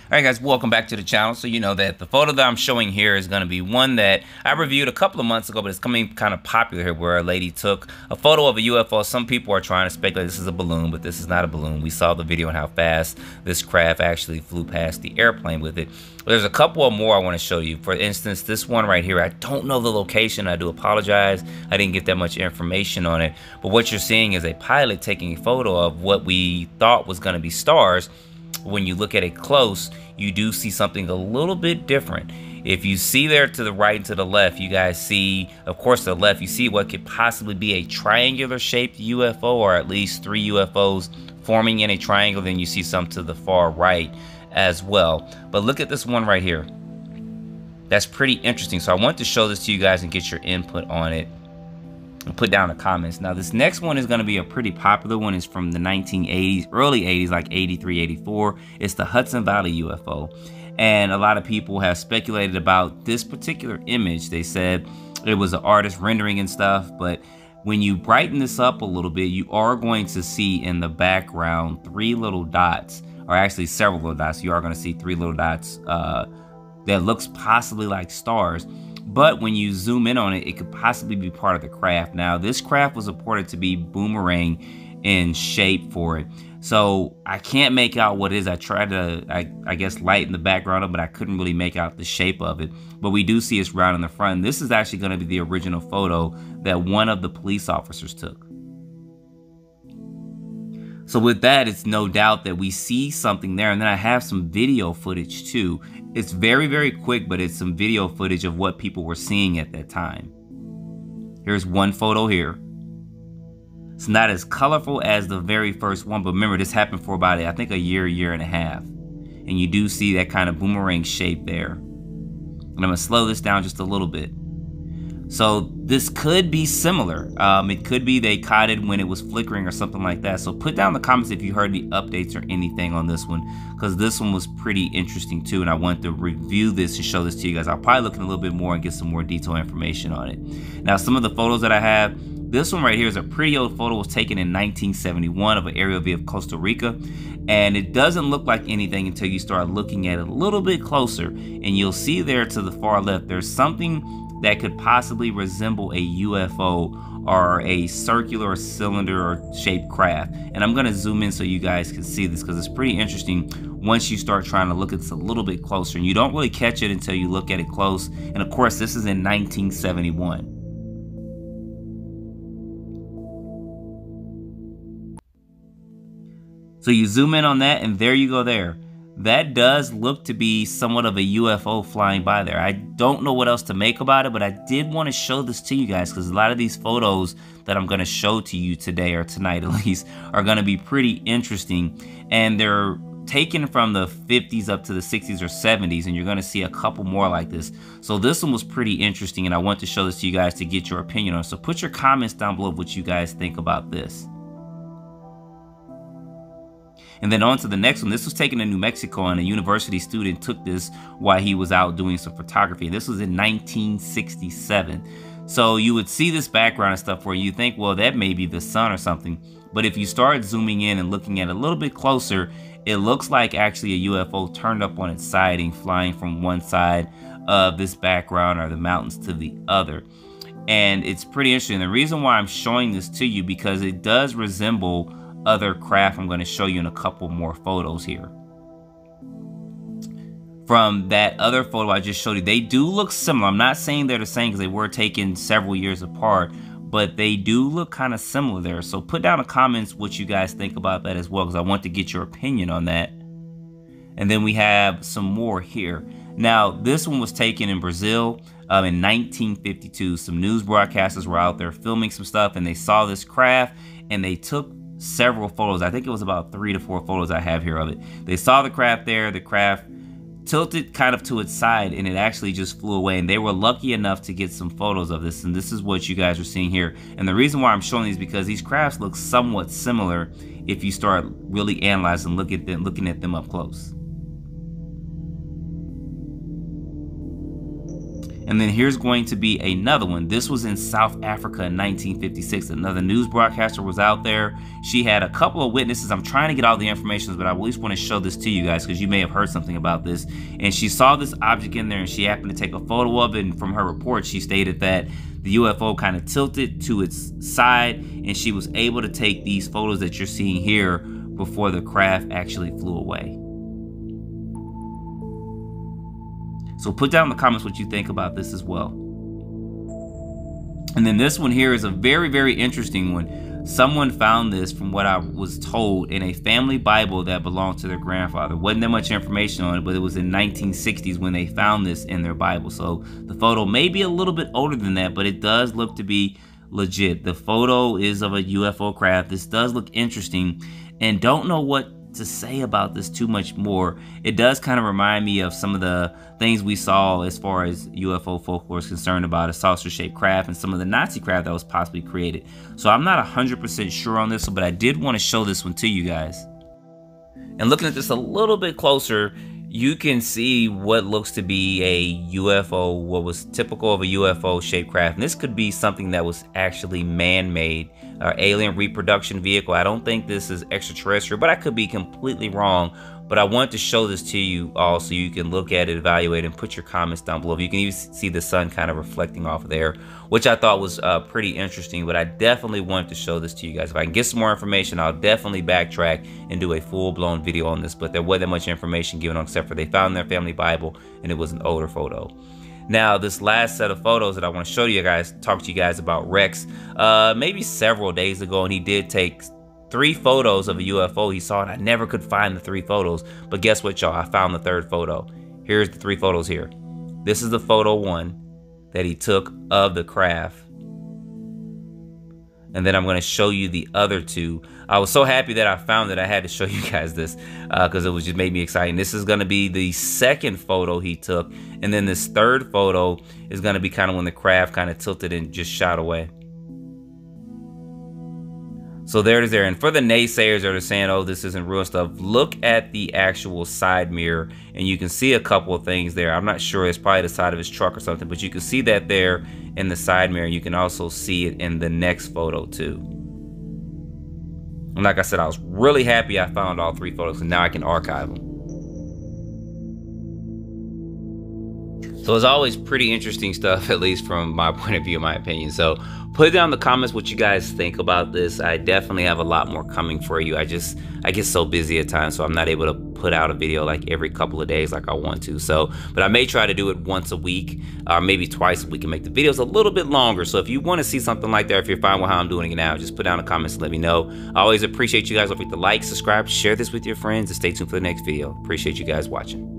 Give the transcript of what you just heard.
Alright guys, welcome back to the channel. So you know that the photo that I'm showing here is going to be one that I reviewed a couple of months ago, but it's coming kind of popular here, where a lady took a photo of a UFO. Some people are trying to speculate this is a balloon, but this is not a balloon. We saw the video on how fast this craft actually flew past the airplane with it. There's a couple more I want to show you. For instance, this one right here, I don't know the location. I do apologize. I didn't get that much information on it. But what you're seeing is a pilot taking a photo of what we thought was going to be stars. When you look at it close, you do see something a little bit different. If you see there to the right and to the left, you guys see, of course, to the left, you see what could possibly be a triangular shaped UFO, or at least 3 UFOs forming in a triangle. Then you see some to the far right as well. But look at this one right here. That's pretty interesting. So I want to show this to you guys and get your input on it. And put down the comments. Now this next one is going to be a pretty popular one. It's from the 1980s, early 80s, like 83, 84. It's the Hudson Valley UFO. And a lot of people have speculated about this particular image. They said it was an artist rendering and stuff, but when you brighten this up a little bit, you are going to see in the background 3 little dots, or actually several little dots. You are going to see 3 little dots that looks possibly like stars. But when you zoom in on it, it could possibly be part of the craft. Now, this craft was reported to be boomerang in shape for it. So I can't make out what it is. I tried to, I guess, lighten the background up, but I couldn't really make out the shape of it. But we do see it's round in the front. This is actually going to be the original photo that one of the police officers took. So with that, it's no doubt that we see something there. And then I have some video footage too. It's very, very quick, but it's some video footage of what people were seeing at that time. Here's one photo here. It's not as colorful as the very first one, but remember, this happened for about, I think, a year and a half. And you do see that kind of boomerang shape there. And I'm gonna slow this down just a little bit. So this could be similar. It could be they caught it when it was flickering or something like that. So put down in the comments if you heard any updates or anything on this one, because this one was pretty interesting too, and I wanted to review this and show this to you guys. I'll probably look in a little bit more and get some more detailed information on it. Now, some of the photos that I have, this one right here is a pretty old photo. It was taken in 1971 of an aerial view of Costa Rica, and it doesn't look like anything until you start looking at it a little bit closer, and you'll see there to the far left, there's something that could possibly resemble a UFO or a circular or cylinder or shaped craft. And I'm gonna zoom in so you guys can see this, because it's pretty interesting once you start trying to look at this a little bit closer. And you don't really catch it until you look at it close. And of course, this is in 1971. So you zoom in on that, and there you go there. That does look to be somewhat of a UFO flying by there. I don't know what else to make about it, but I did want to show this to you guys, because a lot of these photos that I'm going to show to you today, or tonight at least, are going to be pretty interesting. And they're taken from the 50s up to the 60s or 70s, and you're going to see a couple more like this. So this one was pretty interesting, and I want to show this to you guys to get your opinion on it. So put your comments down below what you guys think about this. And then on to the next one. This was taken in New Mexico, and a university student took this while he was out doing some photography. This was in 1967. So you would see this background and stuff where you think, well, that may be the sun or something. But if you start zooming in and looking at it a little bit closer, it looks like actually a UFO turned up on its siding, flying from one side of this background or the mountains to the other. And it's pretty interesting. The reason why I'm showing this to you, because it does resemble other craft I'm going to show you in a couple more photos here. From that other photo I just showed you, they do look similar. I'm not saying they're the same, because they were taken several years apart, but they do look kind of similar there. So put down in the comments what you guys think about that as well, because I want to get your opinion on that. And then we have some more here. Now, this one was taken in Brazil in 1952. Some news broadcasters were out there filming some stuff, and they saw this craft, and they took several photos. I think it was about 3 to 4 photos I have here of it. They saw the craft there. The craft tilted kind of to its side, and it actually just flew away. And they were lucky enough to get some photos of this, and this is what you guys are seeing here. And the reason why I'm showing these is because these crafts look somewhat similar if you start really analyzing, looking at them up close. And then here's going to be another one. This was in South Africa in 1956. Another news broadcaster was out there. She had a couple of witnesses. I'm trying to get all the information, but I at least want to show this to you guys because you may have heard something about this. And she saw this object in there and she happened to take a photo of it. And from her report, she stated that the UFO kind of tilted to its side and she was able to take these photos that you're seeing here before the craft actually flew away. So put down in the comments what you think about this as well. And then this one here is a very, very interesting one. Someone found this, from what I was told, in a family Bible that belonged to their grandfather. Wasn't that much information on it, but it was in 1960s when they found this in their Bible. So the photo may be a little bit older than that, but it does look to be legit. The photo is of a UFO craft. This does look interesting, and don't know what to say about this too much more. It does kind of remind me of some of the things we saw as far as UFO folklore is concerned about a saucer-shaped craft and some of the Nazi craft that was possibly created. So I'm not 100% sure on this one, but I did want to show this one to you guys. And looking at this a little bit closer, you can see what looks to be a UFO, what was typical of a UFO shaped craft. And this could be something that was actually man-made, or alien reproduction vehicle. I don't think this is extraterrestrial, but I could be completely wrong. But I want to show this to you all so you can look at it, evaluate it, and put your comments down below. You can even see the sun kind of reflecting off of there, which I thought was pretty interesting. But I definitely wanted to show this to you guys. If I can get some more information, I'll definitely backtrack and do a full-blown video on this. But there wasn't much information given on, except for they found their family Bible, and it was an older photo. Now, this last set of photos that I want to show you guys, talk to you guys about Rex, maybe several days ago, and he did take 3 photos of a UFO he saw, and I never could find the 3 photos. But guess what, y'all? I found the 3rd photo. Here's the 3 photos here. This is the photo 1 that he took of the craft. And then I'm going to show you the other 2. I was so happy that I found it, I had to show you guys this because it was just made me excited. This is going to be the 2nd photo he took. And then this 3rd photo is going to be kind of when the craft kind of tilted and just shot away. So there it is there. And for the naysayers that are saying, oh, this isn't real stuff, look at the actual side mirror and you can see a couple of things there. I'm not sure, it's probably the side of his truck or something, but you can see that there in the side mirror. You can also see it in the next photo too. And like I said, I was really happy I found all 3 photos, and now I can archive them. So it's always pretty interesting stuff, at least from my point of view, in my opinion. So put down in the comments what you guys think about this. I definitely have a lot more coming for you. I get so busy at times, so I'm not able to put out a video like every couple of days like I want to. So, but I may try to do it once a week, or maybe twice a week, and make the videos a little bit longer. So if you want to see something like that, if you're fine with how I'm doing it now, just put down in the comments and let me know. I always appreciate you guys. Don't forget to like, subscribe, share this with your friends, and stay tuned for the next video. Appreciate you guys watching.